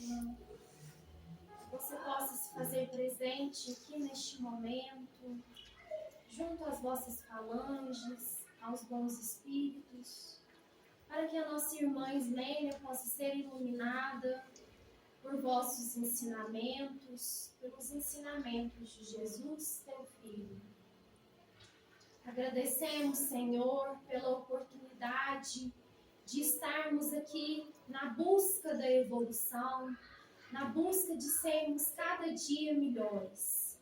irmão. Que você possa se fazer presente aqui neste momento, junto às vossas falanges, aos bons espíritos, para que a nossa irmã Islênia possa ser iluminada por vossos ensinamentos, pelos ensinamentos de Jesus, teu Filho. Agradecemos, Senhor, pela oportunidade de estarmos aqui na busca da evolução, na busca de sermos cada dia melhores.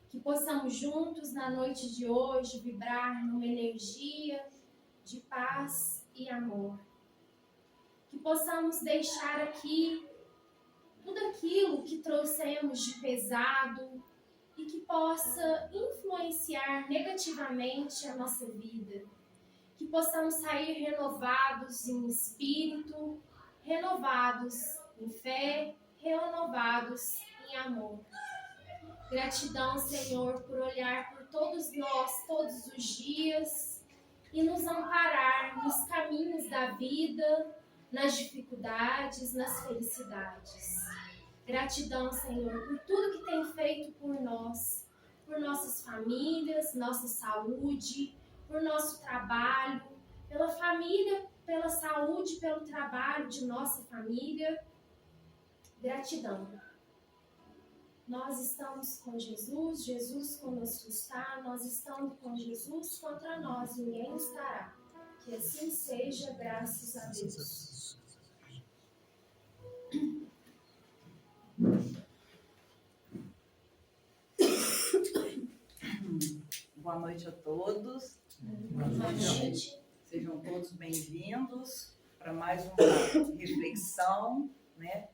Que possamos juntos, na noite de hoje, vibrar numa energia de paz e amor. Que possamos deixar aqui tudo aquilo que trouxemos de pesado e que possa influenciar negativamente a nossa vida. Que possamos sair renovados em espírito, renovados em fé, renovados em amor. Gratidão, Senhor, por olhar por todos nós todos os dias e nos amparar nos caminhos da vida, nas dificuldades, nas felicidades. Gratidão, Senhor, por tudo que tem feito por nós, por nossas famílias, nossa saúde, por nosso trabalho, pela família, pela saúde, pelo trabalho de nossa família. Gratidão. Nós estamos com Jesus, Jesus conosco está, nós estamos com Jesus, contra nós ninguém estará. Que assim seja, graças a Deus. Boa noite a todos. Boa noite. Sejam todos bem-vindos para mais uma reflexão, né?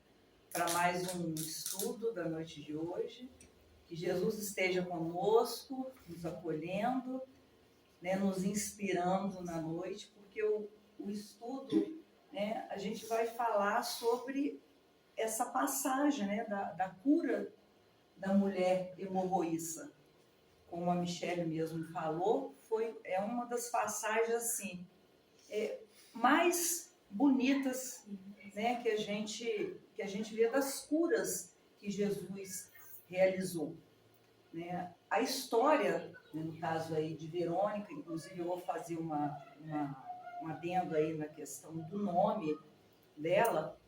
Para mais um estudo da noite de hoje. Que Jesus esteja conosco, nos acolhendo, né? Nos inspirando na noite, porque o estudo, né? A gente vai falar sobre essa passagem, né? Da cura da mulher hemorroíça. Como a Michele mesmo falou, é uma das passagens assim, mais bonitas, né, que a gente vê das curas que Jesus realizou. Né? A história, né, no caso aí de Verônica, inclusive eu vou fazer um adendo aí na questão do nome dela,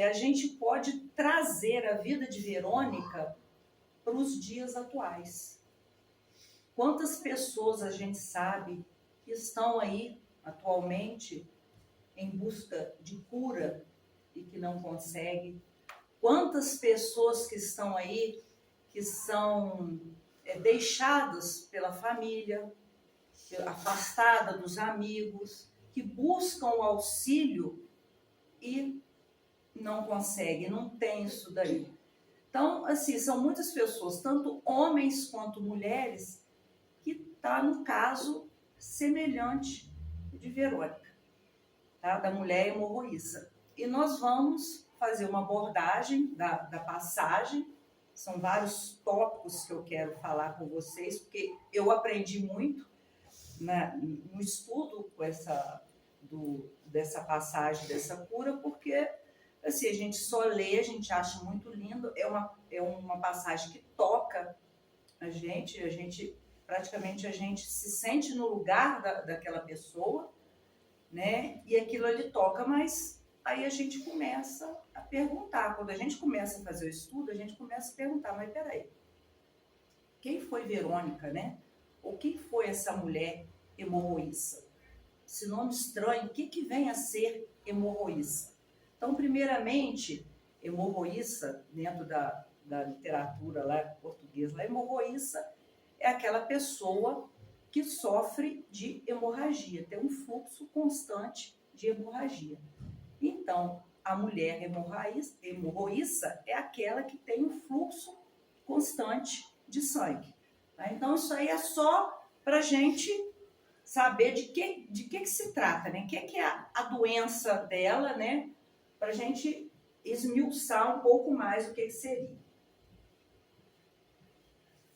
a gente pode trazer a vida de Verônica para os dias atuais. Quantas pessoas a gente sabe que estão aí atualmente em busca de cura e que não conseguem? Quantas pessoas que estão aí que são deixadas pela família, afastadas dos amigos, que buscam o auxílio e não conseguem, não tem isso daí. Então, assim, são muitas pessoas, tanto homens quanto mulheres, está no caso semelhante de Verônica, tá? Da mulher hemorroíça. E nós vamos fazer uma abordagem da passagem. São vários tópicos que eu quero falar com vocês, porque eu aprendi muito no estudo dessa passagem, dessa cura, porque assim, a gente só lê, a gente acha muito lindo, é uma passagem que toca a gente praticamente a gente se sente no lugar daquela pessoa, né? E aquilo ali toca, mas aí a gente começa a perguntar. Quando a gente começa a fazer o estudo, a gente começa a perguntar, mas peraí, quem foi Verônica, né? Ou quem foi essa mulher hemorroíça? Esse nome estranho, o que vem a ser hemorroíça? Então, primeiramente, hemorroíça, dentro da literatura lá portuguesa, hemorroíça é aquela pessoa que sofre de hemorragia, tem um fluxo constante de hemorragia. Então, a mulher hemorroíça é aquela que tem um fluxo constante de sangue. Tá? Então, isso aí é só para a gente saber de que se trata, né? O que é a doença dela, né? Para a gente esmiuçar um pouco mais o que seria.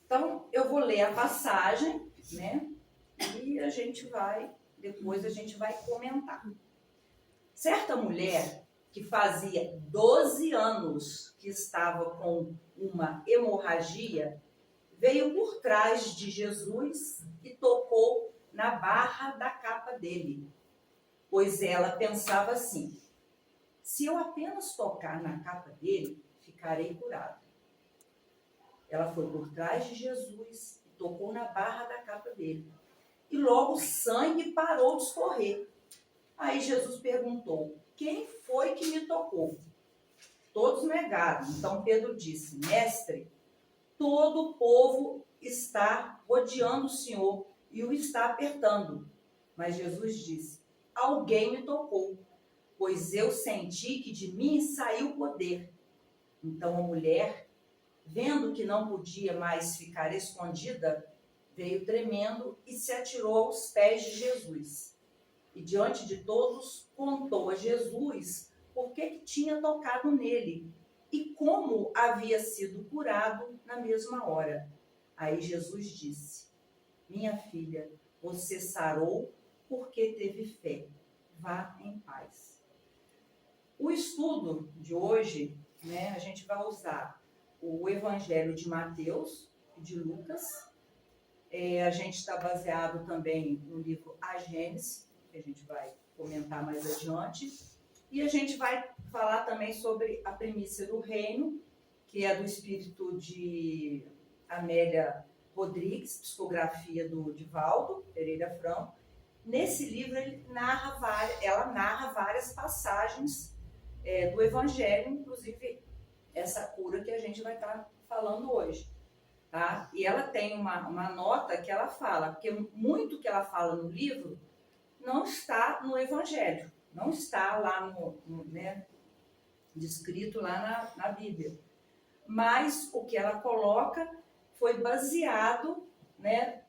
Então, eu vou ler a passagem, né? E depois a gente vai comentar. Certa mulher que fazia 12 anos que estava com uma hemorragia, veio por trás de Jesus e tocou na barra da capa dele, pois ela pensava assim: se eu apenas tocar na capa dele, ficarei curada. Ela foi por trás de Jesus e tocou na barra da capa dele. E logo o sangue parou de escorrer. Aí Jesus perguntou: quem foi que me tocou? Todos negaram. Então Pedro disse: mestre, todo o povo está rodeando o Senhor e o está apertando. Mas Jesus disse: alguém me tocou, pois eu senti que de mim saiu poder. Então a mulher, vendo que não podia mais ficar escondida, veio tremendo e se atirou aos pés de Jesus. E diante de todos contou a Jesus por que tinha tocado nele e como havia sido curado na mesma hora. Aí Jesus disse: minha filha, você sarou porque teve fé. Vá em paz. O estudo de hoje, a gente vai usar o Evangelho de Mateus e de Lucas. A gente está baseado também no livro A Gênese, que a gente vai comentar mais adiante. E a gente vai falar também sobre a primícia do reino, que é do espírito de Amélia Rodrigues, psicografia do Divaldo Pereira Franco. Nesse livro ela narra várias passagens do Evangelho, inclusive essa cura que a gente vai estar falando hoje. Tá? E ela tem uma nota que ela fala, porque muito que ela fala no livro não está no Evangelho, não está lá descrito lá na Bíblia. Mas o que ela coloca foi baseado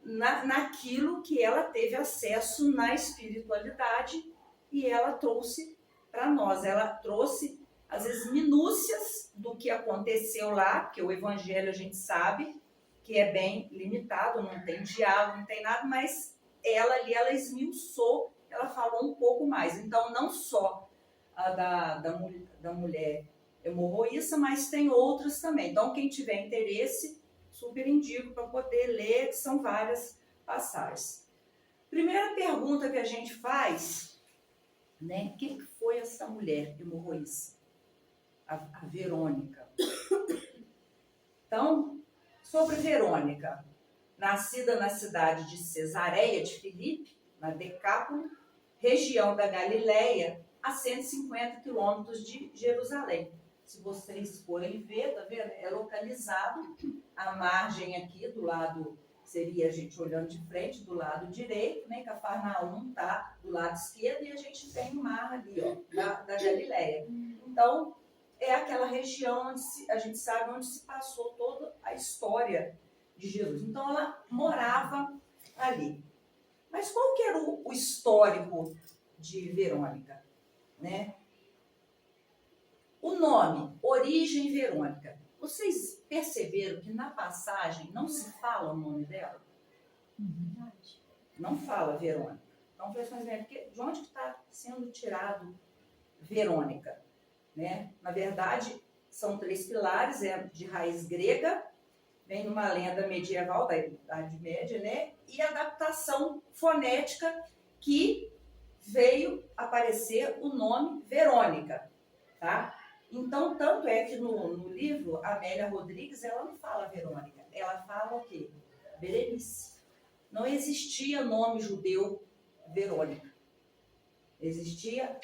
naquilo que ela teve acesso na espiritualidade e ela trouxe para nós. Ela trouxe, às vezes, minúcias do que aconteceu lá, porque o Evangelho a gente sabe que é bem limitado, não tem diálogo, não tem nada, mas ela ali, ela esmiuçou, ela falou um pouco mais. Então, não só a da mulher hemorroíça, mas tem outras também. Então, quem tiver interesse, super indico para poder ler, que são várias passagens. Primeira pergunta que a gente faz, quem foi essa mulher hemorroíça? A Verônica. Então, sobre Verônica, nascida na cidade de Cesareia de Filipe, na Decápole, região da Galileia, a 150 quilômetros de Jerusalém. Se vocês forem ver, tá vendo? É localizado à margem aqui, do lado, seria a gente olhando de frente, do lado direito, Cafarnaum está do lado esquerdo e a gente tem o mar ali, ó, da Galileia. Então, é aquela região onde a gente sabe onde se passou toda a história de Jesus. Então, ela morava ali. Mas qual que era o histórico de Verônica? O nome, origem Verônica. Vocês perceberam que na passagem não se fala o nome dela? Não fala Verônica. Então, de onde que está sendo tirado Verônica? Na verdade, são 3 pilares, de raiz grega, vem numa lenda medieval da Idade Média, e adaptação fonética que veio aparecer o nome Verônica, tá? Então, tanto é que no livro, Amélia Rodrigues, ela não fala Verônica, ela fala o quê? Berenice. Não existia nome judeu Verônica. Existia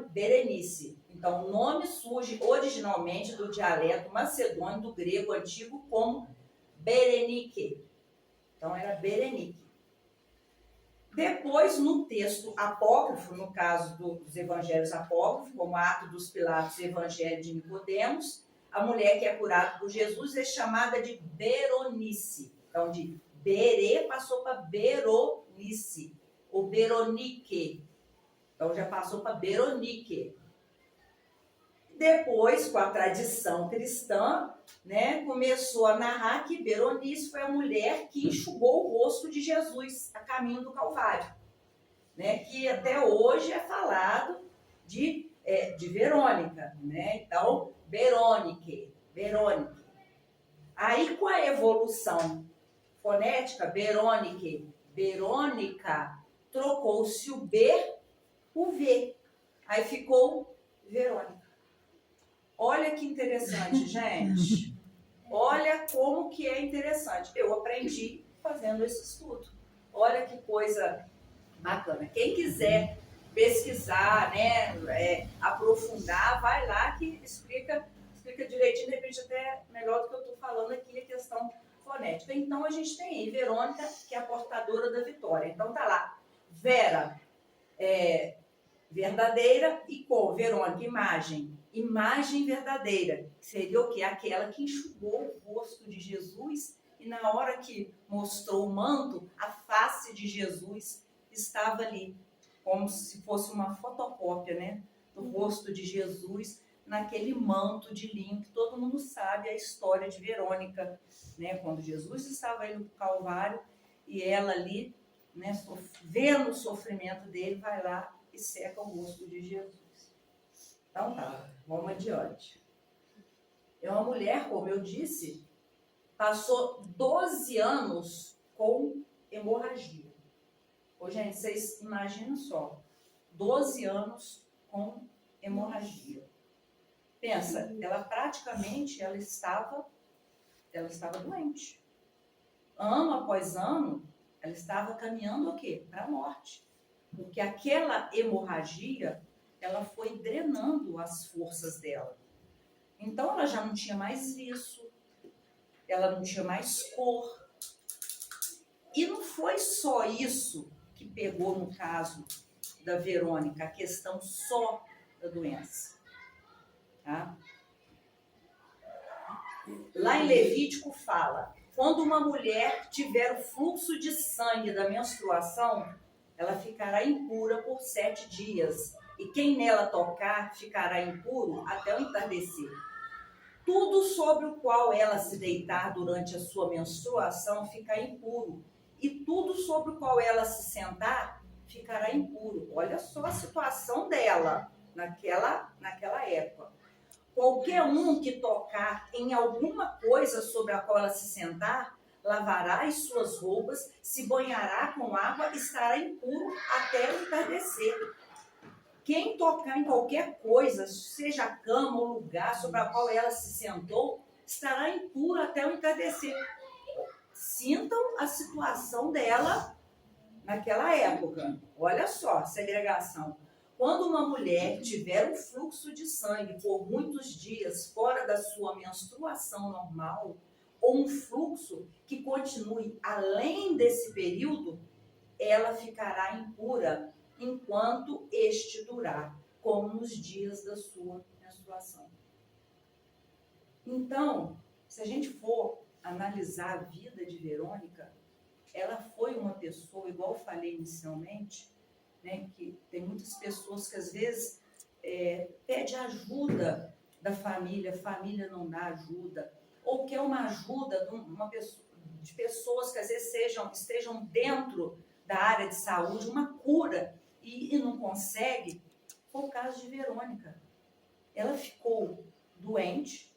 Berenice. Então, o nome surge originalmente do dialeto macedônio do grego antigo como Berenike. Então, era Berenique. Depois, no texto apócrifo, no caso dos evangelhos apócrifos, como Atos dos Pilatos e Evangelho de Nicodemos, a mulher que é curada por Jesus é chamada de Beronice. Então, de Berê passou para Beronice, ou Beronique. Então, já passou para Beronique. Depois, com a tradição cristã, começou a narrar que Beronice foi a mulher que enxugou o rosto de Jesus a caminho do Calvário. Que até hoje é falado de de Verônica, né? Então, Verônica. Aí, com a evolução fonética, Verônica, trocou-se o B por V. Aí ficou Verônica. Olha que interessante, gente. Olha como que é interessante. Eu aprendi fazendo esse estudo. Olha que coisa bacana. Quem quiser pesquisar, né, aprofundar, vai lá que explica direitinho, de repente até melhor do que eu estou falando aqui, a questão fonética. Então, a gente tem aí Verônica, que é a portadora da vitória. Então, tá lá, Vera, verdadeira, e com Verônica, imagem verdadeira. Seria o quê? Aquela que enxugou o rosto de Jesus e na hora que mostrou o manto, a face de Jesus estava ali, como se fosse uma fotocópia, né, do rosto de Jesus naquele manto de linho, que todo mundo sabe a história de Verônica, né, quando Jesus estava indo para o Calvário e ela ali, né, vendo o sofrimento dele, vai lá e seca o rosto de Jesus. Então tá, vamos adiante. É uma mulher, como eu disse, passou 12 anos com hemorragia. Ô, gente, vocês imaginam só, 12 anos com hemorragia. Pensa, ela praticamente estava doente. Ano após ano, ela estava caminhando o quê? Para a morte. Porque aquela hemorragia, ela foi drenando as forças dela. Então, ela já não tinha mais viço, ela não tinha mais cor. E não foi só isso que pegou no caso da Verônica, a questão só da doença. Tá? Lá em Levítico fala, quando uma mulher tiver o fluxo de sangue da menstruação, ela ficará impura por 7 dias, e quem nela tocar ficará impuro até o entardecer. Tudo sobre o qual ela se deitar durante a sua menstruação fica impuro, e tudo sobre o qual ela se sentar ficará impuro. Olha só a situação dela naquela época. Qualquer um que tocar em alguma coisa sobre a qual ela se sentar, lavará as suas roupas, se banhará com água e estará impuro até o entardecer. Quem tocar em qualquer coisa, seja a cama ou lugar sobre a qual ela se sentou, estará impuro até o entardecer. Sintam a situação dela naquela época. Olha só, segregação. Quando uma mulher tiver um fluxo de sangue por muitos dias fora da sua menstruação normal, ou um fluxo que continue além desse período, ela ficará impura enquanto este durar, como nos dias da sua menstruação. Então, se a gente for analisar a vida de Verônica, ela foi uma pessoa, igual eu falei inicialmente, né, que tem muitas pessoas que às vezes pede ajuda da família, a família não dá ajuda, ou quer uma ajuda de pessoas que às vezes estejam dentro da área de saúde, uma cura, e não consegue. Foi o caso de Verônica. Ela ficou doente,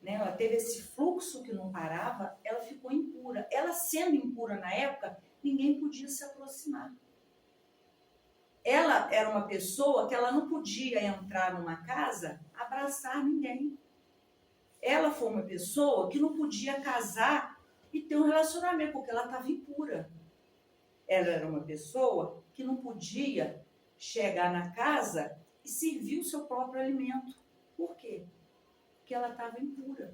né, ela teve esse fluxo que não parava, ela ficou impura. Ela sendo impura na época, ninguém podia se aproximar. Ela era uma pessoa que ela não podia entrar numa casa, abraçar ninguém. Ela foi uma pessoa que não podia casar e ter um relacionamento, porque ela estava impura. Ela era uma pessoa que não podia chegar na casa e servir o seu próprio alimento. Por quê? Porque ela estava impura.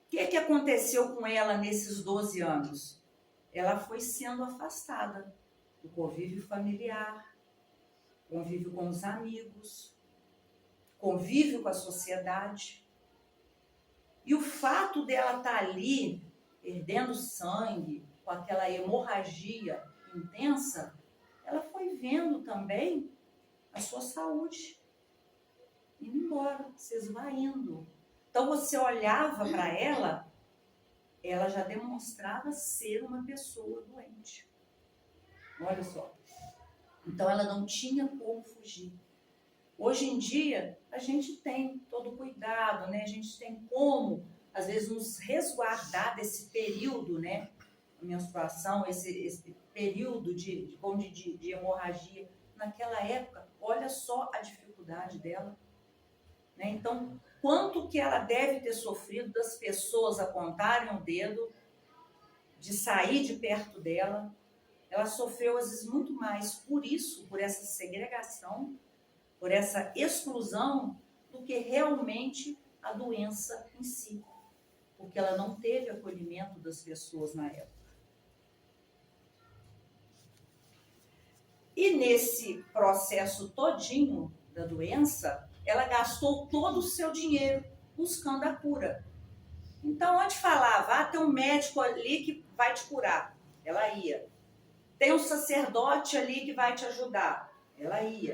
O que aconteceu com ela nesses 12 anos? Ela foi sendo afastada do convívio familiar, convívio com os amigos, convívio com a sociedade. E o fato dela estar ali, perdendo sangue, com aquela hemorragia intensa, ela foi vendo também a sua saúde indo embora, se esvaindo. Então você olhava para ela, ela já demonstrava ser uma pessoa doente. Olha só. Então ela não tinha como fugir. Hoje em dia, a gente tem todo o cuidado, né? A gente tem como, às vezes, nos resguardar desse período, né? A menstruação, esse período de hemorragia. Naquela época, olha só a dificuldade dela, né? Então, quanto que ela deve ter sofrido das pessoas apontarem o dedo, de sair de perto dela. Ela sofreu, às vezes, muito mais por isso, por essa segregação, por essa exclusão, do que realmente a doença em si, porque ela não teve acolhimento das pessoas na época. E nesse processo todinho da doença, ela gastou todo o seu dinheiro buscando a cura. Então, onde falava, tem um médico ali que vai te curar, ela ia. Tem um sacerdote ali que vai te ajudar, ela ia.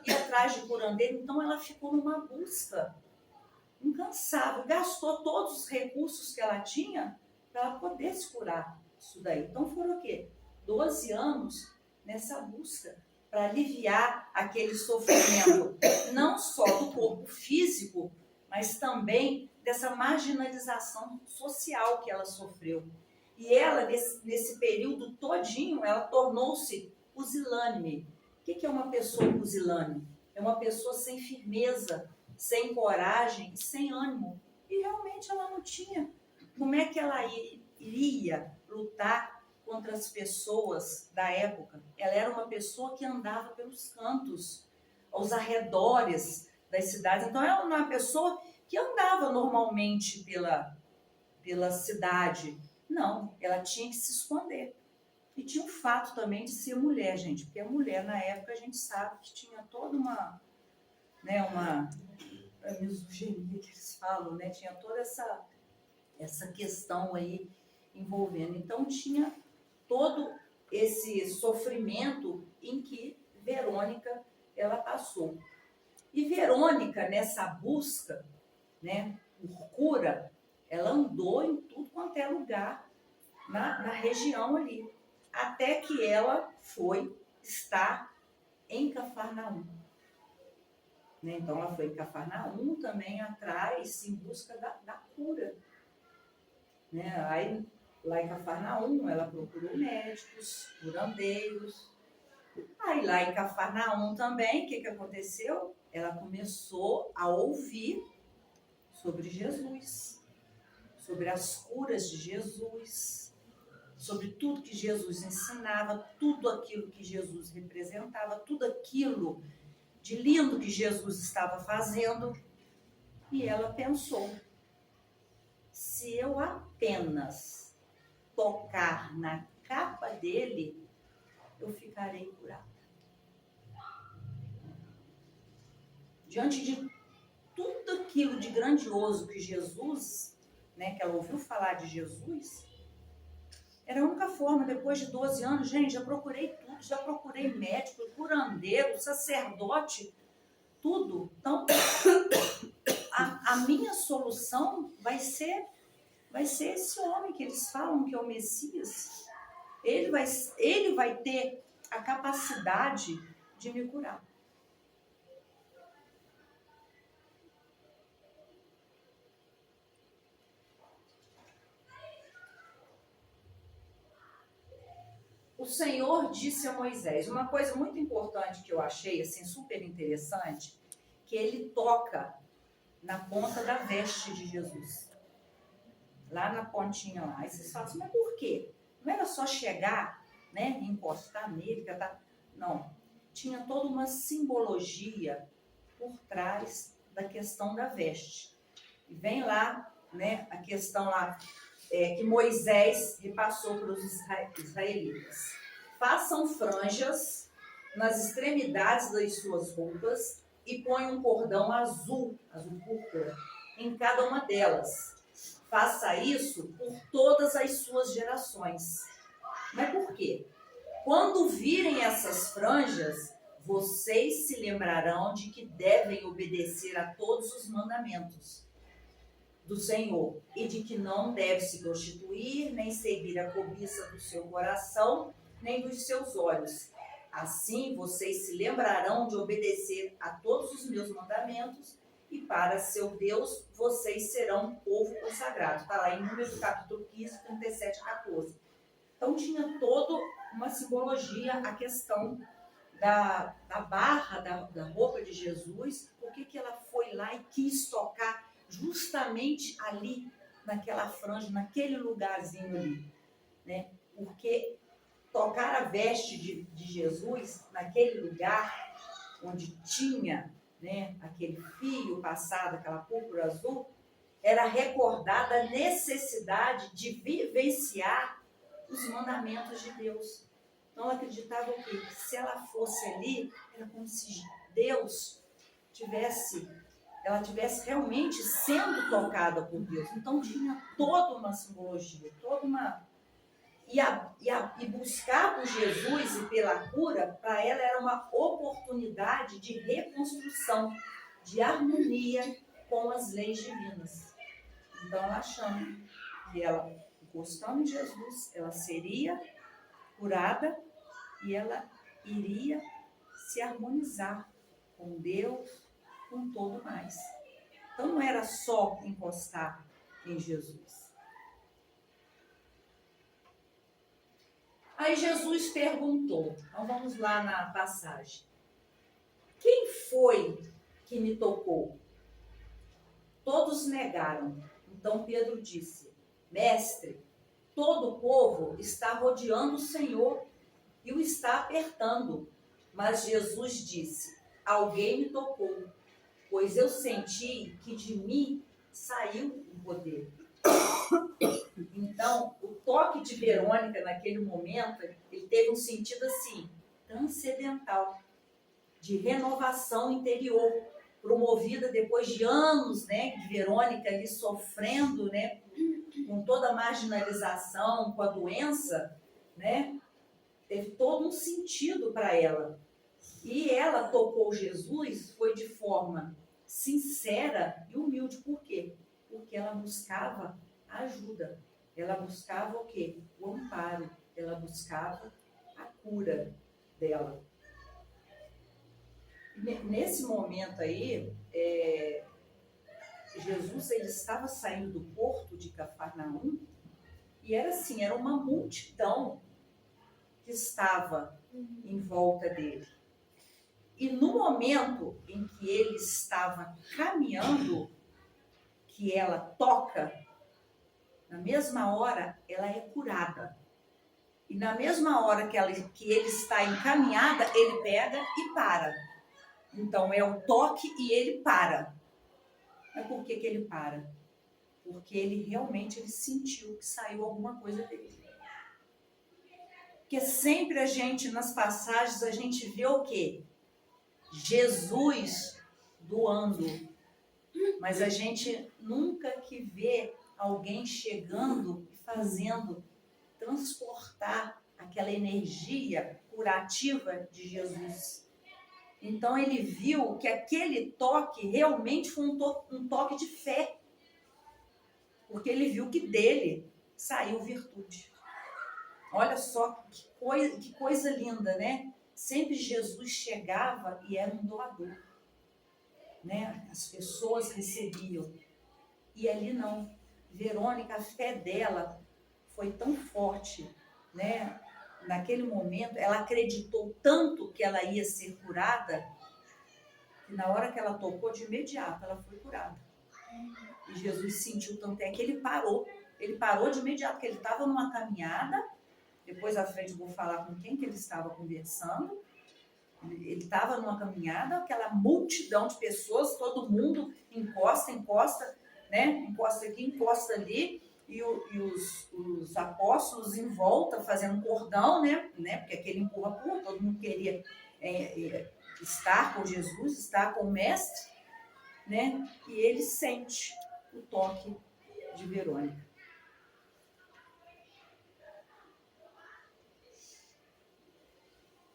Ia atrás de curandeiro, então ela ficou numa busca incansável, gastou todos os recursos que ela tinha para ela poder se curar isso daí. Então foram o quê? 12 anos nessa busca para aliviar aquele sofrimento, não só do corpo físico, mas também dessa marginalização social que ela sofreu. E ela, nesse período todinho, ela tornou-se pusilânime. O que é uma pessoa pusilânime? É uma pessoa sem firmeza, sem coragem, sem ânimo. E realmente ela não tinha. Como é que ela iria lutar contra as pessoas da época? Ela era uma pessoa que andava pelos cantos, aos arredores das cidades. Então, ela era uma pessoa que andava normalmente pela cidade. Não, ela tinha que se esconder. E tinha o fato também de ser mulher, gente, porque a mulher, na época, a gente sabe que tinha toda uma misoginia que eles falam, né? Tinha toda essa questão aí envolvendo. Então, tinha todo esse sofrimento em que Verônica, ela passou. E Verônica, nessa busca, né, por cura, ela andou em tudo quanto é lugar na região ali, até que ela foi estar em Cafarnaum. Né? Então, ela foi em Cafarnaum também atrás, em busca da cura. Né? Aí, lá em Cafarnaum, ela procurou médicos, curandeiros. Aí, lá em Cafarnaum também, o que aconteceu? Ela começou a ouvir sobre Jesus, sobre as curas de Jesus, sobre tudo que Jesus ensinava, tudo aquilo que Jesus representava, tudo aquilo de lindo que Jesus estava fazendo. E ela pensou, se eu apenas tocar na capa dele, eu ficarei curada. Diante de tudo aquilo de grandioso que Jesus, né, que ela ouviu falar de Jesus, era a única forma. Depois de 12 anos, gente, já procurei tudo, já procurei médico, curandeiro, sacerdote, tudo. Então, a minha solução vai ser esse homem que eles falam que é o Messias. Ele vai ter a capacidade de me curar. O Senhor disse a Moisés, uma coisa muito importante que eu achei, assim, super interessante, que ele toca na ponta da veste de Jesus. Lá na pontinha lá. Aí vocês falam assim, mas por quê? Não era só chegar, né, encostar nele, cantar. Não. Tinha toda uma simbologia por trás da questão da veste. E vem lá, né, a questão lá, que Moisés repassou para os israelitas. Façam franjas nas extremidades das suas roupas e ponham um cordão azul púrpura, em cada uma delas. Faça isso por todas as suas gerações. Mas por quê? Quando virem essas franjas, vocês se lembrarão de que devem obedecer a todos os mandamentos do Senhor e de que não deve se prostituir, nem seguir a cobiça do seu coração, nem dos seus olhos. Assim vocês se lembrarão de obedecer a todos os meus mandamentos e para seu Deus vocês serão um povo consagrado. Está lá em Números capítulo 15, 37 a 14. Então tinha toda uma simbologia, a questão da barra, da roupa de Jesus. Por que ela foi lá e quis tocar justamente ali, naquela franja, naquele lugarzinho ali, né? Porque tocar a veste de Jesus naquele lugar onde tinha, né, aquele fio passado, aquela púrpura azul, era recordar da necessidade de vivenciar os mandamentos de Deus. Então ela acreditava o quê? Que se ela fosse ali, era como se Deus ela tivesse realmente sendo tocada por Deus. Então tinha toda uma simbologia, toda uma... E buscar por Jesus e pela cura, para ela era uma oportunidade de reconstrução, de harmonia com as leis divinas. Então ela achando que ela, gostando de Jesus, ela seria curada e ela iria se harmonizar com Deus, com todo mais. Então não era só encostar em Jesus. Aí Jesus perguntou, então vamos lá na passagem: quem foi que me tocou? Todos negaram. Então Pedro disse: Mestre, todo o povo está rodeando o Senhor e o está apertando. Mas Jesus disse: alguém me tocou, pois eu senti que de mim saiu o poder. Então, o toque de Verônica naquele momento, ele teve um sentido assim, transcendental, de renovação interior, promovida depois de anos, né, de Verônica ali sofrendo, né, com toda a marginalização, com a doença, né, teve todo um sentido para ela. E ela tocou Jesus, foi de forma sincera e humilde. Por quê? Porque ela buscava ajuda. Ela buscava o quê? O amparo. Ela buscava a cura dela. Nesse momento aí, Jesus ele estava saindo do porto de Cafarnaum e era assim, era uma multidão que estava em volta dele. E no momento em que ele estava caminhando, que ela toca, na mesma hora ela é curada. E na mesma hora que ele está encaminhada, ele pega e para. Então é o toque e ele para. Mas por que ele para? Porque ele realmente sentiu que saiu alguma coisa dele. Porque sempre a gente, nas passagens, a gente vê o quê? Jesus doando. Mas a gente nunca que vê alguém chegando e fazendo transportar aquela energia curativa de Jesus. Então ele viu que aquele toque realmente foi um toque de fé. Porque ele viu que dele saiu virtude. Olha só que coisa linda, né? Sempre Jesus chegava e era um doador, né? As pessoas recebiam. E ali não. Verônica, a fé dela foi tão forte, né? Naquele momento, ela acreditou tanto que ela ia ser curada, que na hora que ela tocou, de imediato, ela foi curada. E Jesus sentiu tanto que ele parou. Ele parou de imediato, porque ele estava numa caminhada. Depois à frente eu vou falar com quem que ele estava conversando. Ele estava numa caminhada, aquela multidão de pessoas, todo mundo encosta, né? Encosta aqui, encosta ali, e os apóstolos em volta fazendo um cordão, né? Porque aquele empurra-purra, todo mundo queria estar com Jesus, estar com o mestre, né? E ele sente o toque de Verônica.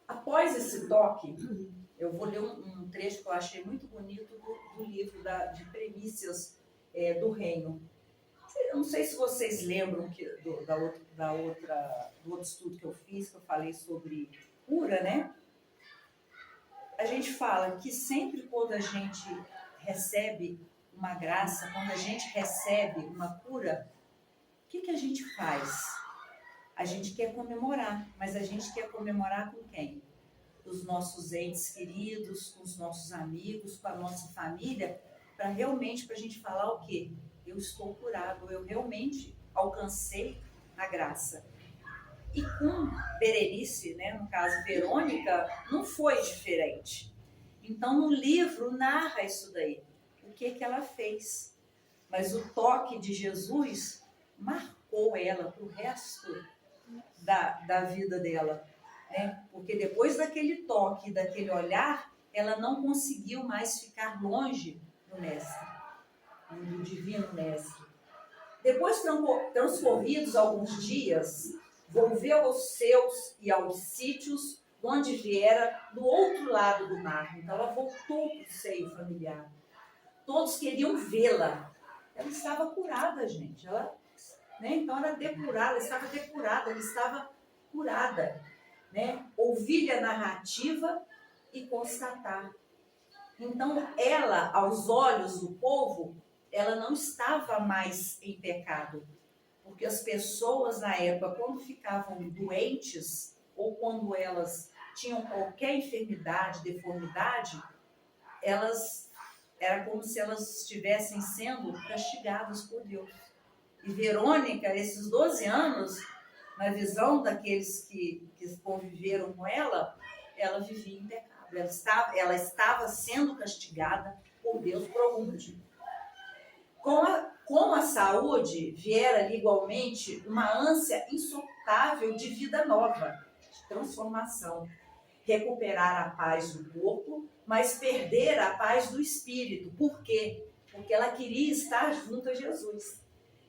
Após esse toque, eu vou ler um trecho que eu achei muito bonito do livro de Primícias do Reino. Eu não sei se vocês lembram do outro estudo que eu fiz, que eu falei sobre cura, né? a gente fala que sempre quando a gente recebe uma graça, quando a gente recebe uma cura, o que a gente faz? A gente quer comemorar, mas a gente quer comemorar com quem? Os nossos entes queridos, com os nossos amigos, com a nossa família, para realmente, para a gente falar o quê? Eu estou curado, eu realmente alcancei a graça. E com Berenice, né, no caso Verônica, não foi diferente. Então no livro narra isso daí, o que ela fez. Mas o toque de Jesus marcou ela para o resto da vida dela, né? Porque depois daquele toque, daquele olhar, ela não conseguiu mais ficar longe do mestre, do divino mestre. Depois transcorridos alguns dias, volveu aos seus e aos sítios onde viera do outro lado do mar. Então ela voltou para o seio familiar. Todos queriam vê-la. Ela estava curada, gente. Ela, né? Então ela depurada, estava depurada, ela estava curada, né? Ouvir a narrativa e constatar. Então ela, aos olhos do povo, ela não estava mais em pecado, porque as pessoas na época, quando ficavam doentes ou quando elas tinham qualquer enfermidade, deformidade, era como se elas estivessem sendo castigadas por Deus. E Verônica, esses 12 anos, na visão daqueles que conviveram com ela vivia em pecado. Ela estava sendo castigada por Deus por algum motivo. Com a saúde, viera igualmente uma ânsia insondável de vida nova, de transformação. Recuperar a paz do corpo, mas perder a paz do espírito. Por quê? Porque ela queria estar junto a Jesus.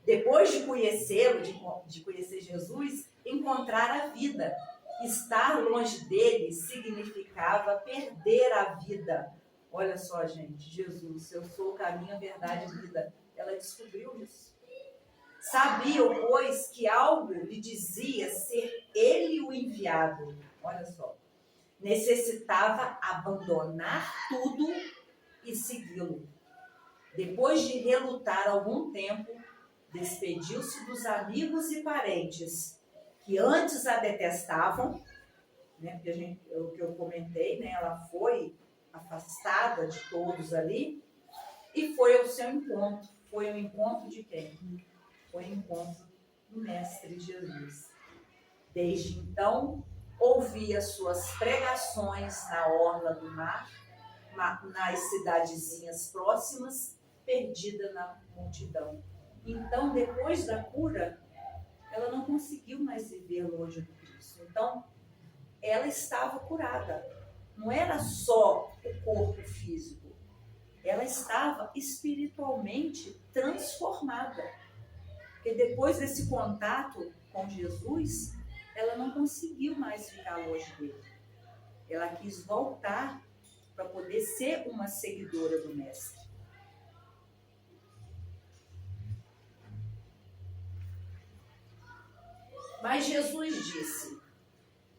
Depois de conhecê-lo, de conhecer Jesus, encontrar a vida. Estar longe dele significava perder a vida. Olha só, gente, Jesus, eu sou o caminho, a verdade e a vida. Ela descobriu isso. Sabia, pois, que algo lhe dizia ser ele o enviado. Olha só. Necessitava abandonar tudo e segui-lo. Depois de relutar algum tempo, despediu-se dos amigos e parentes que antes a detestavam, né? Porque o que eu comentei, né? Ela foi afastada de todos ali e foi ao seu encontro. Foi ao encontro de quem? Foi ao encontro do Mestre Jesus. Desde então, ouvia suas pregações na orla do mar, nas cidadezinhas próximas, perdida na multidão. Então, depois da cura, ela não conseguiu mais viver longe do Cristo. Então, ela estava curada. Não era só o corpo físico. Ela estava espiritualmente transformada. Porque depois desse contato com Jesus, ela não conseguiu mais ficar longe dele. Ela quis voltar para poder ser uma seguidora do Mestre. Mas Jesus disse,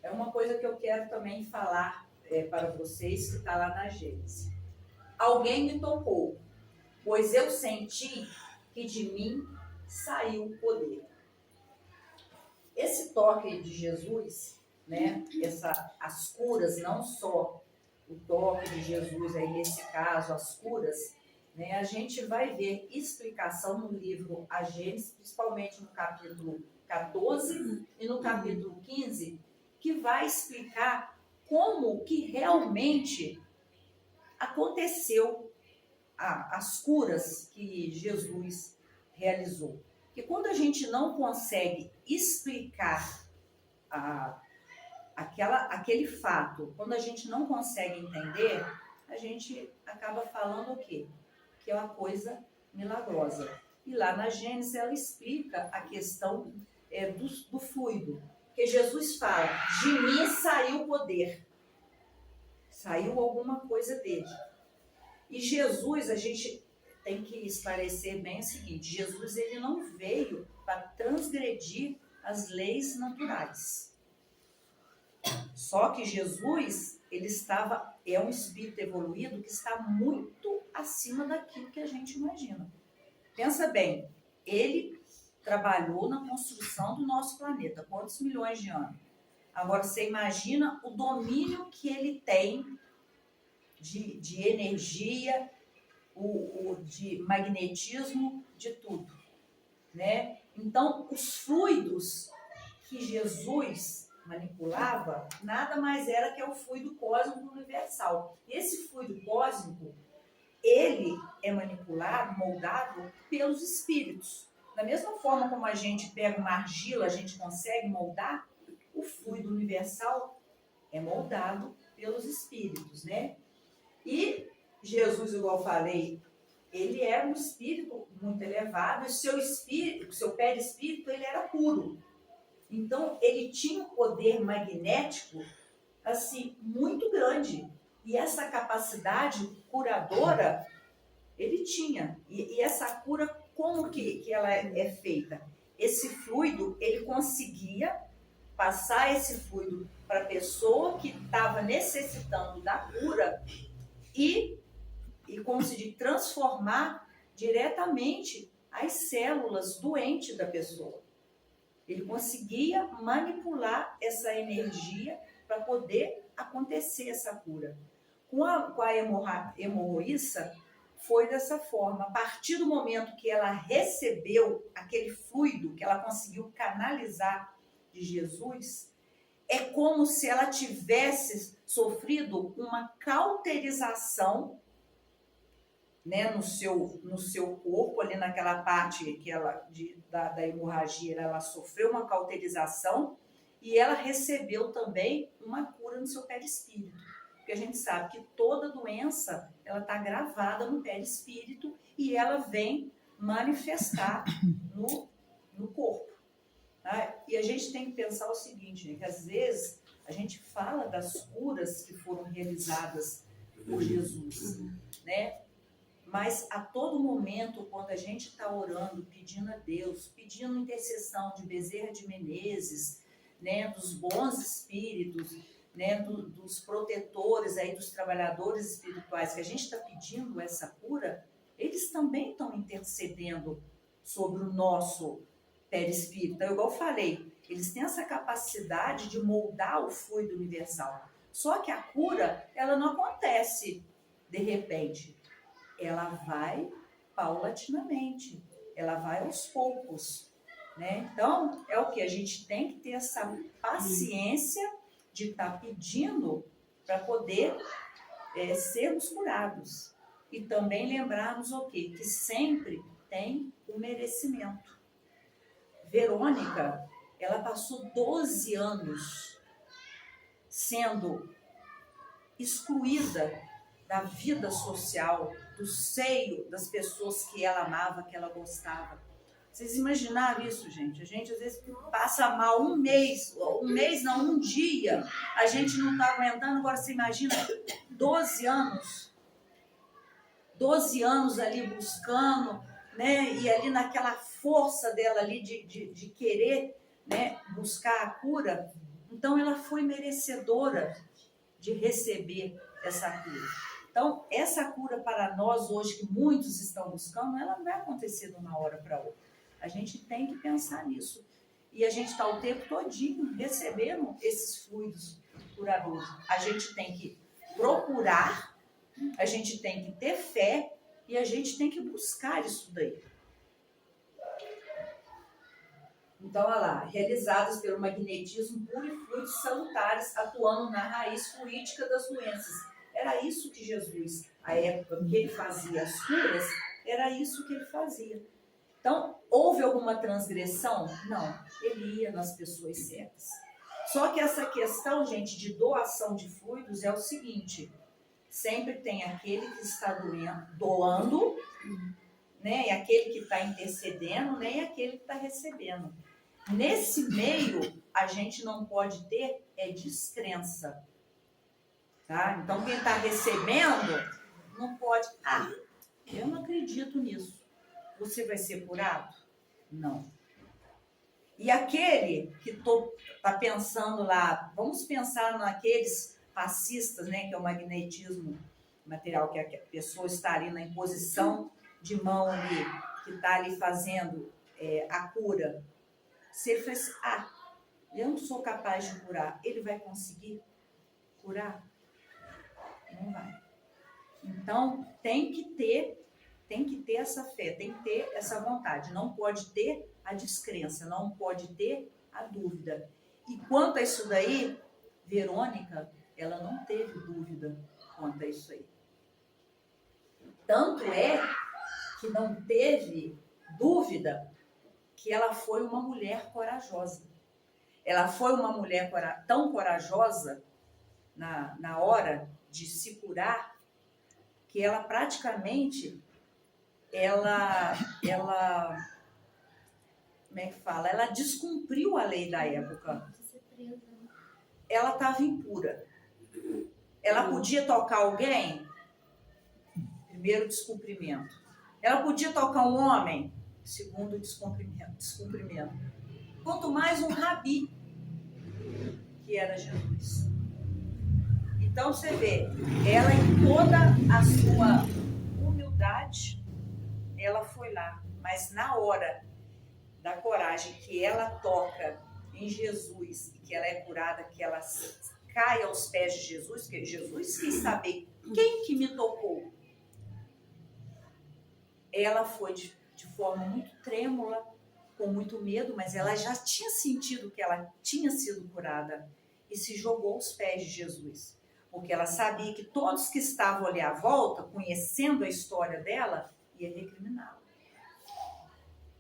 é uma coisa que eu quero também falar para vocês, que está lá na Gênesis. Alguém me tocou, pois eu senti que de mim saiu o poder. Esse toque de Jesus, né, as curas, não só o toque de Jesus, aí nesse caso, as curas, né, a gente vai ver explicação no livro A Gênesis, principalmente no capítulo 14 e no capítulo 15, que vai explicar como que realmente aconteceu as curas que Jesus realizou. Porque quando a gente não consegue explicar aquele fato, quando a gente não consegue entender, a gente acaba falando o quê? Que é uma coisa milagrosa. E lá na Gênesis ela explica a questão do fluido. Porque Jesus fala, de mim saiu o poder. Saiu alguma coisa dele. E Jesus, a gente tem que esclarecer bem o seguinte, Jesus ele não veio para transgredir as leis naturais. Só que Jesus, é um espírito evoluído que está muito acima daquilo que a gente imagina. Pensa bem, ele trabalhou na construção do nosso planeta, quantos milhões de anos? Agora, você imagina o domínio que ele tem de energia, de magnetismo, de tudo, né? Então, os fluidos que Jesus manipulava, nada mais era que o fluido cósmico universal. Esse fluido cósmico, ele é manipulado, moldado pelos espíritos. Da mesma forma como a gente pega uma argila, a gente consegue moldar, o fluido universal é moldado pelos espíritos, né? E Jesus, igual eu falei, ele era um espírito muito elevado, e o seu perispírito, ele era puro. Então, ele tinha um poder magnético, assim, muito grande. E essa capacidade curadora, ele tinha. E essa cura, como que ela é feita? Esse fluido, ele conseguia passar esse fluido para a pessoa que estava necessitando da cura e conseguir transformar diretamente as células doentes da pessoa. Ele conseguia manipular essa energia para poder acontecer essa cura. Com a hemorroíça, foi dessa forma. A partir do momento que ela recebeu aquele fluido que ela conseguiu canalizar de Jesus, é como se ela tivesse sofrido uma cauterização, né, no seu corpo, ali naquela parte que da hemorragia, ela sofreu uma cauterização e ela recebeu também uma cura no seu perispírito. Porque a gente sabe que toda doença, ela está gravada no perispírito e ela vem manifestar no corpo. Tá? E a gente tem que pensar o seguinte, né, que às vezes a gente fala das curas que foram realizadas por Jesus, né? Mas a todo momento, quando a gente está orando, pedindo a Deus, pedindo intercessão de Bezerra de Menezes, né, dos bons espíritos, né, dos protetores, aí, dos trabalhadores espirituais, que a gente está pedindo essa cura, eles também estão intercedendo sobre o nosso perispírito. Então, igual eu falei, eles têm essa capacidade de moldar o fluido universal. Só que a cura, ela não acontece de repente. Ela vai paulatinamente, ela vai aos poucos, né? Então, é o que? A gente tem que ter essa paciência de estar pedindo para poder sermos curados. E também lembrarmos o quê? Que sempre tem o merecimento. Verônica, ela passou 12 anos sendo excluída da vida social, do seio das pessoas que ela amava, que ela gostava. Vocês imaginaram isso, gente? A gente às vezes passa mal um mês não, um dia, a gente não está aguentando. Agora você imagina 12 anos ali buscando, né? E ali naquela força dela ali de querer, né, buscar a cura. Então ela foi merecedora de receber essa cura. Então, essa cura para nós hoje, que muitos estão buscando, ela não vai acontecer de uma hora para outra. A gente tem que pensar nisso. E a gente está o tempo todinho recebendo esses fluidos curadores. A gente tem que procurar, a gente tem que ter fé e a gente tem que buscar isso daí. Então, olha lá, realizadas pelo magnetismo puro e fluidos salutares, atuando na raiz fluídica das doenças. Era isso que Jesus, a época que ele fazia as curas, era isso que ele fazia. Então, houve alguma transgressão? Não, ele ia nas pessoas certas. Só que essa questão, gente, de doação de fluidos é o seguinte, sempre tem aquele que está doando, né, e aquele que está intercedendo, né, e aquele que está recebendo. Nesse meio, a gente não pode ter descrença. Tá? Então, quem está recebendo, não pode... eu não acredito nisso. Você vai ser curado? Não. E aquele que está pensando lá, vamos pensar naqueles fascistas, né, que é o magnetismo material, que a pessoa está ali na imposição de mão ali, que está ali fazendo a cura. Se ele faz, eu não sou capaz de curar, ele vai conseguir curar? Não vai. Então, tem que ter essa fé, tem que ter essa vontade. Não pode ter a descrença, não pode ter a dúvida. E quanto a isso daí, Verônica, ela não teve dúvida quanto a isso aí. Tanto é que não teve dúvida que ela foi uma mulher corajosa. Ela foi uma mulher tão corajosa na hora de se curar, que ela praticamente, ela como é que fala? Ela descumpriu a lei da época. Ela estava impura. Ela podia tocar alguém? Primeiro descumprimento. Ela podia tocar um homem? Segundo descumprimento. Quanto mais um rabi, que era Jesus. Então você vê, ela em toda a sua humildade, ela foi lá. Mas na hora da coragem que ela toca em Jesus, que ela é curada, que ela cai aos pés de Jesus, que Jesus quis saber quem que me tocou. Ela foi de forma muito trêmula, com muito medo, mas ela já tinha sentido que ela tinha sido curada e se jogou aos pés de Jesus. Porque ela sabia que todos que estavam ali à volta, conhecendo a história dela, ia recriminá-la.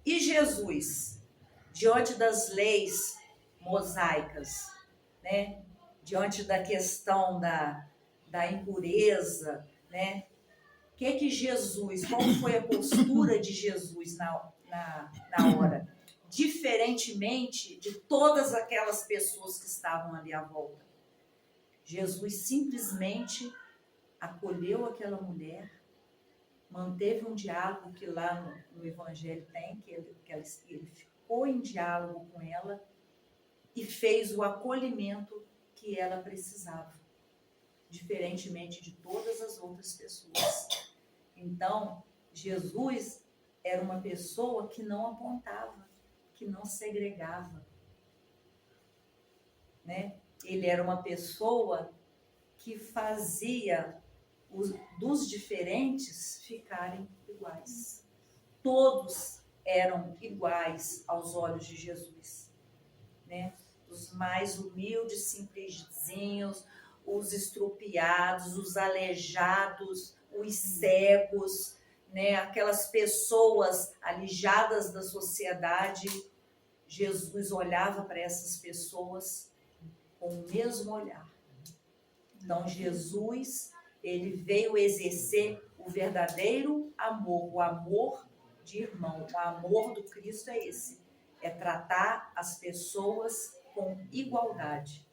E Jesus, diante das leis mosaicas, né? Diante da questão da impureza, né? Qual foi a postura de Jesus na hora? Diferentemente de todas aquelas pessoas que estavam ali à volta. Jesus simplesmente acolheu aquela mulher, manteve um diálogo que lá no Evangelho tem, que ele ficou em diálogo com ela e fez o acolhimento que ela precisava, diferentemente de todas as outras pessoas. Então, Jesus era uma pessoa que não apontava, que não segregava, né? Ele era uma pessoa que fazia dos diferentes ficarem iguais. Todos eram iguais aos olhos de Jesus, né? Os mais humildes, simplesinhos, os estrupiados, os aleijados, os cegos, né? Aquelas pessoas alijadas da sociedade. Jesus olhava para essas pessoas com o mesmo olhar. Então, Jesus, ele veio exercer o verdadeiro amor, o amor de irmão. O amor do Cristo é esse, é tratar as pessoas com igualdade,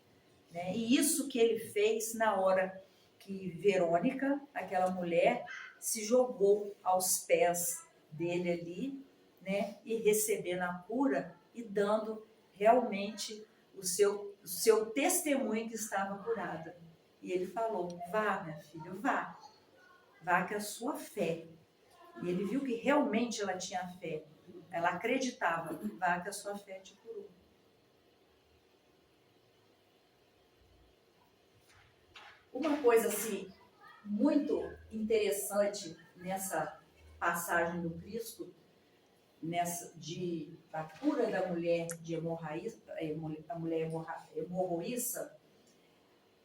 né? E isso que ele fez na hora que Verônica, aquela mulher, se jogou aos pés dele ali, né? E recebendo a cura e dando realmente o seu testemunho que estava curada. E ele falou: vá, minha filha, vá que a sua fé. E ele viu que realmente ela tinha fé, ela acreditava, vá que a sua fé te curou. Uma coisa assim muito interessante nessa passagem do Cristo, da cura da mulher de hemorroíça,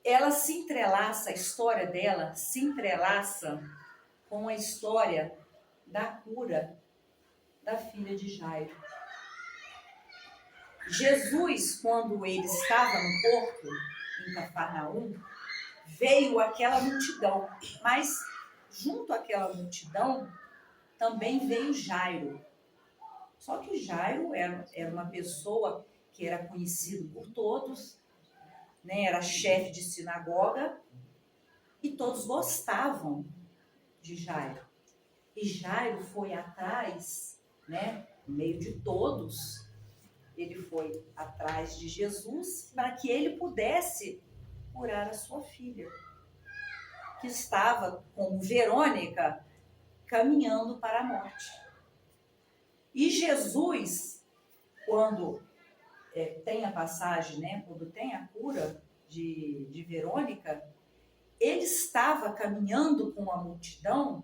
ela se entrelaça, a história dela se entrelaça com a história da cura da filha de Jairo. Jesus, quando ele estava no porto, em Cafarnaum, veio aquela multidão, mas junto àquela multidão também veio Jairo. Só que Jairo era uma pessoa que era conhecido por todos, né? Era chefe de sinagoga e todos gostavam de Jairo. E Jairo foi atrás, né? No meio de todos, ele foi atrás de Jesus para que ele pudesse curar a sua filha, que estava, como Verônica, caminhando para a morte. E Jesus, quando tem a passagem, né, quando tem a cura de Verônica, ele estava caminhando com a multidão,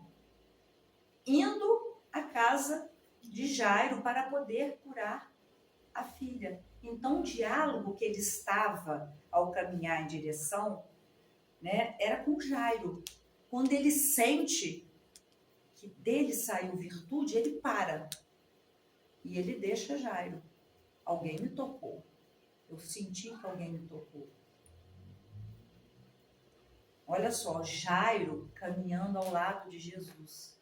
indo à casa de Jairo para poder curar a filha. Então, o diálogo que ele estava ao caminhar em direção, né, era com Jairo. Quando ele sente que dele saiu virtude, ele para e ele deixa Jairo. Alguém me tocou. Eu senti que alguém me tocou. Olha só, Jairo caminhando ao lado de Jesus.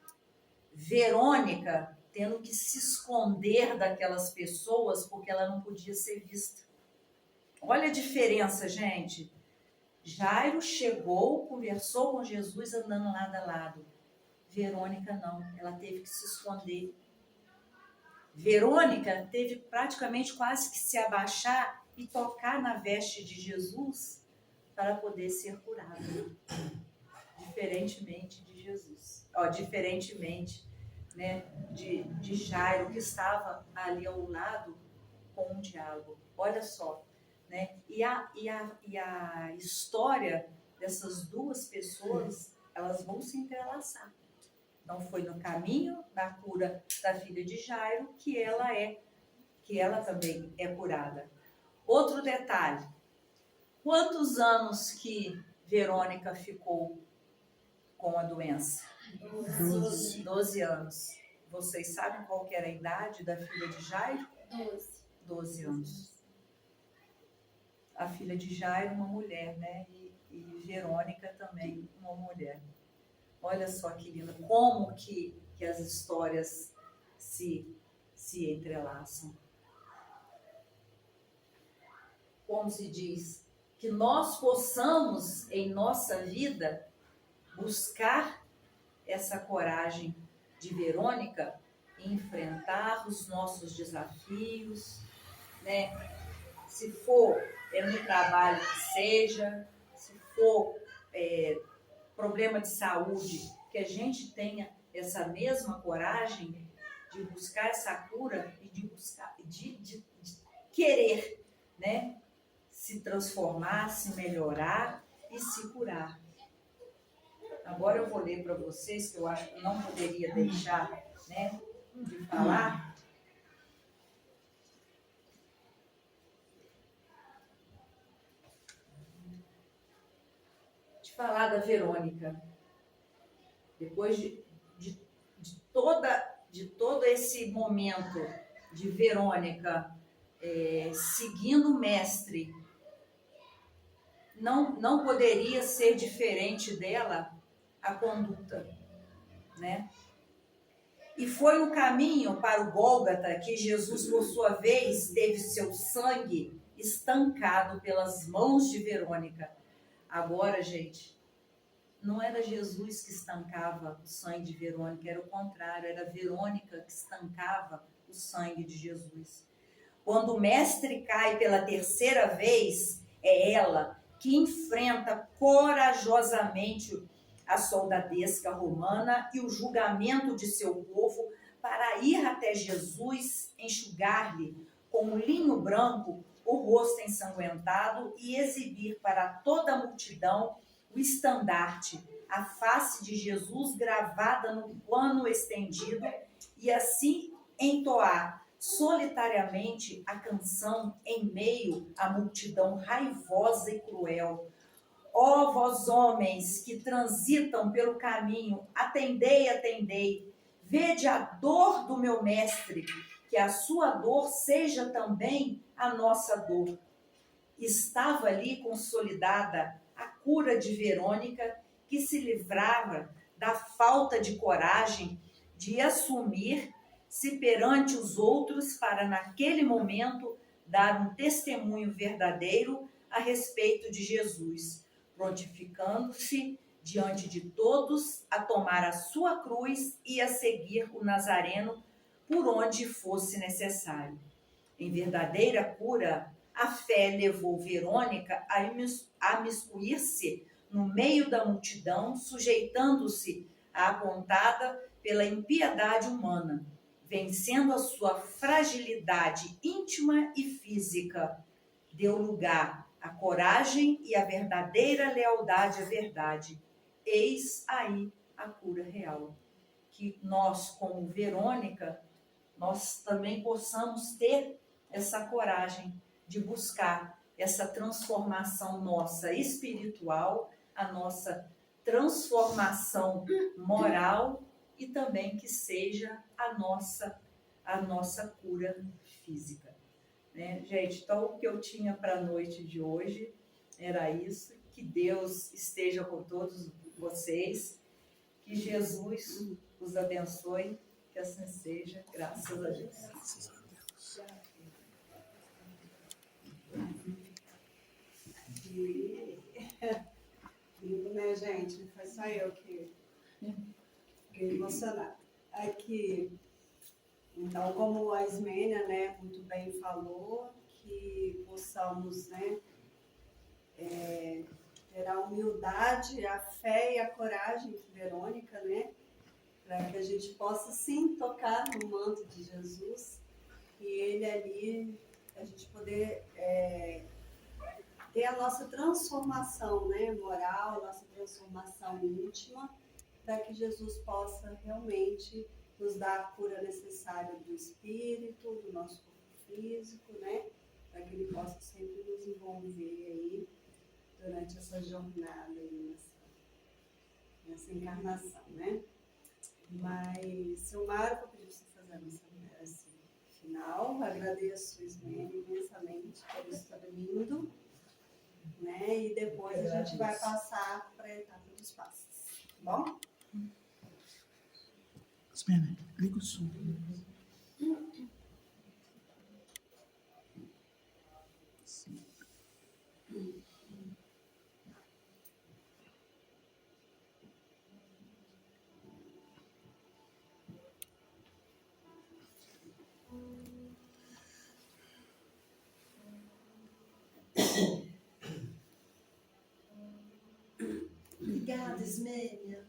Verônica tendo que se esconder daquelas pessoas porque ela não podia ser vista. Olha a diferença, gente. Jairo chegou, conversou com Jesus andando lado a lado. Verônica não, ela teve que se esconder. Verônica teve praticamente quase que se abaixar e tocar na veste de Jesus para poder ser curada. Diferentemente de Jesus. Diferentemente, né, de Jairo, que estava ali ao lado com um diálogo. Olha só, né? E a história dessas duas pessoas, elas vão se entrelaçar. Então foi no caminho da cura da filha de Jairo que ela também é curada. Outro detalhe: quantos anos que Verônica ficou com a doença? 12 anos. Vocês sabem qual que era a idade da filha de Jairo? 12 anos. A filha de Jairo, uma mulher, né? E Verônica também, uma mulher. Olha só que lindo, como que as histórias se entrelaçam. Como se diz, que nós possamos em nossa vida buscar essa coragem de Verônica e enfrentar os nossos desafios, né? Se for no trabalho que seja, se for problema de saúde, que a gente tenha essa mesma coragem de buscar essa cura e de querer, né, se transformar, se melhorar e se curar. Agora eu vou ler para vocês, que eu acho que não poderia deixar, né, de falar. Falar da Verônica. Depois de todo esse momento de Verônica seguindo o mestre, não poderia ser diferente dela a conduta, né? E foi no caminho para o Gólgota que Jesus, por sua vez, teve seu sangue estancado pelas mãos de Verônica. Agora, gente, não era Jesus que estancava o sangue de Verônica, era o contrário, era Verônica que estancava o sangue de Jesus. Quando o mestre cai pela terceira vez, é ela que enfrenta corajosamente a soldadesca romana e o julgamento de seu povo para ir até Jesus, enxugar-lhe com um linho branco o rosto ensanguentado e exibir para toda a multidão o estandarte, a face de Jesus gravada no pano estendido, e assim entoar solitariamente a canção em meio à multidão raivosa e cruel. Ó vós homens que transitam pelo caminho, atendei, atendei, vede a dor do meu mestre, que a sua dor seja também a nossa dor. Estava ali consolidada a cura de Verônica, que se livrava da falta de coragem de assumir-se perante os outros para, naquele momento, dar um testemunho verdadeiro a respeito de Jesus, prontificando-se diante de todos a tomar a sua cruz e a seguir o Nazareno por onde fosse necessário. Em verdadeira cura, a fé levou Verônica a miscuir-se no meio da multidão, sujeitando-se à apontada pela impiedade humana, vencendo a sua fragilidade íntima e física. Deu lugar à coragem e à verdadeira lealdade à verdade. Eis aí a cura real. Que nós, como Verônica, nós também possamos ter essa coragem de buscar essa transformação nossa espiritual, a nossa transformação moral e também que seja a nossa cura física. Né? Gente, então o que eu tinha para a noite de hoje era isso. Que Deus esteja com todos vocês, que Jesus os abençoe, que assim seja, graças a Deus. Graças a Deus. Lindo, né, gente? Não foi só eu que fiquei emocionada. Aqui, então, como a Ismênia, né, muito bem falou, que possamos, né, ter a humildade, a fé e a coragem de Verônica, né, para que a gente possa sim tocar no manto de Jesus e ele ali, a gente poder ter a nossa transformação, né, moral, nossa transformação íntima, para que Jesus possa realmente nos dar a cura necessária do espírito, do nosso corpo físico, né, para que ele possa sempre nos envolver aí durante essa jornada aí, nessa encarnação, né. Mas, Silmara, vou pedir para você fazer esse final. Agradeço, Ismênia, imensamente por isso ter vindo, né? E depois a gente vai passar para a etapa dos passos, tá bom? Ismênia, liga o som. Obrigada, Ismênia,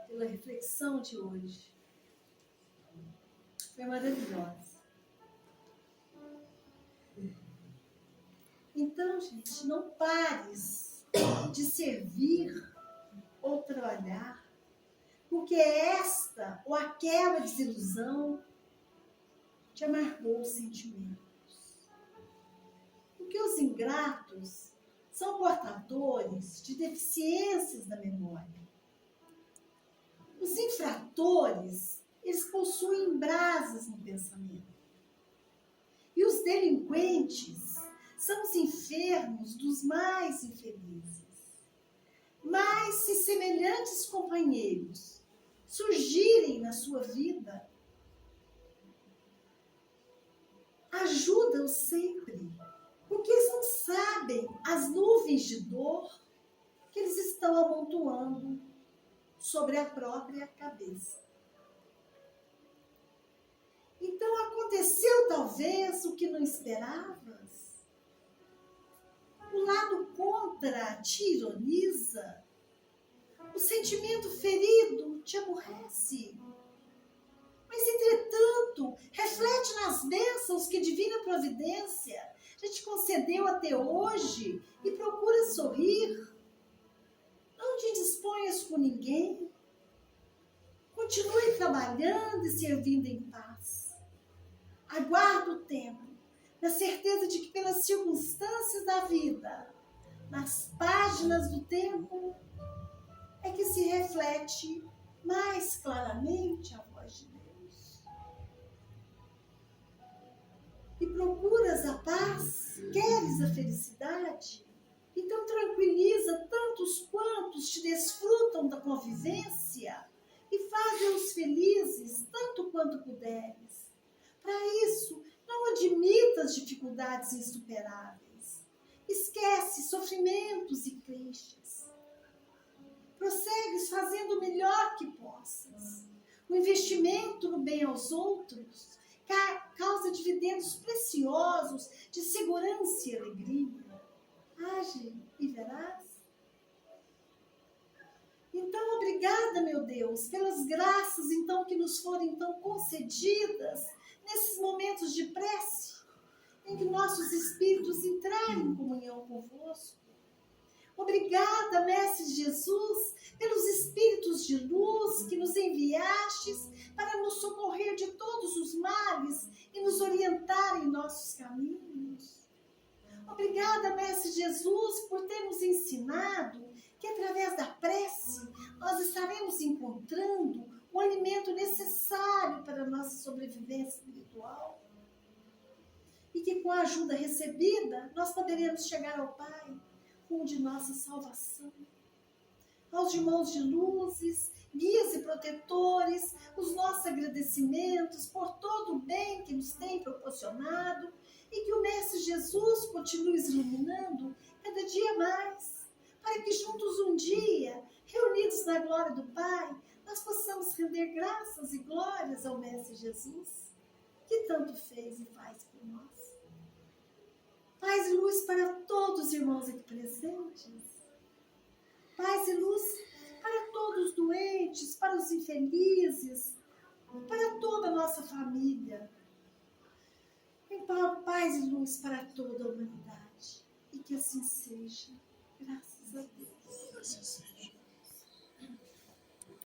pela reflexão de hoje. Foi maravilhosa. Então, gente, não pares de servir ou trabalhar, porque esta ou aquela desilusão te amargou os sentimentos. Porque os ingratos são portadores de deficiências da memória. Os infratores, eles possuem brasas no pensamento. E os delinquentes são os enfermos dos mais infelizes. Mas se semelhantes companheiros surgirem na sua vida, ajuda-os sempre, porque eles não sabem as nuvens de dor que eles estão amontoando sobre a própria cabeça. Então aconteceu talvez o que não esperavas. O lado contra te ironiza, o sentimento ferido te aborrece. Mas, entretanto, reflete nas bênçãos que a divina providência já te concedeu até hoje e procura sorrir. Não te disponhas com ninguém. Continue trabalhando e servindo em paz. Aguarda o tempo, na certeza de que pelas circunstâncias da vida, nas páginas do tempo, é que se reflete mais claramente a voz de Deus. E procuras a paz, queres a felicidade? Então tranquiliza tantos quantos te desfrutam da convivência e faze-os felizes tanto quanto puderes. Para isso, não admitas dificuldades insuperáveis. Esquece sofrimentos e queixas. Prossegues fazendo o melhor que possas. O investimento no bem aos outros causa dividendos preciosos de segurança e alegria. Age e verás. Então, obrigada, meu Deus, pelas graças então que nos foram então concedidas nesses momentos de prece, em que nossos espíritos entrarem em comunhão convosco. Obrigada, Mestre Jesus, pelos espíritos de luz que nos enviastes para nos socorrer de todos os males e nos orientar em nossos caminhos. Obrigada, Mestre Jesus, por ter nos ensinado que através da prece nós estaremos encontrando o alimento necessário para a nossa sobrevivência espiritual. E que com a ajuda recebida nós poderemos chegar ao Pai, rumo de nossa salvação. Aos irmãos de luzes, guias e protetores, os nossos agradecimentos por todo o bem que nos tem proporcionado e que o Mestre Jesus continue nos iluminando cada dia mais, para que juntos um dia, reunidos na glória do Pai, nós possamos render graças e glórias ao Mestre Jesus, que tanto fez e faz por nós. Paz e luz para todos os irmãos aqui presentes. Paz e luz para todos os doentes, para os infelizes, para toda a nossa família. Paz e luz para toda a humanidade. E que assim seja.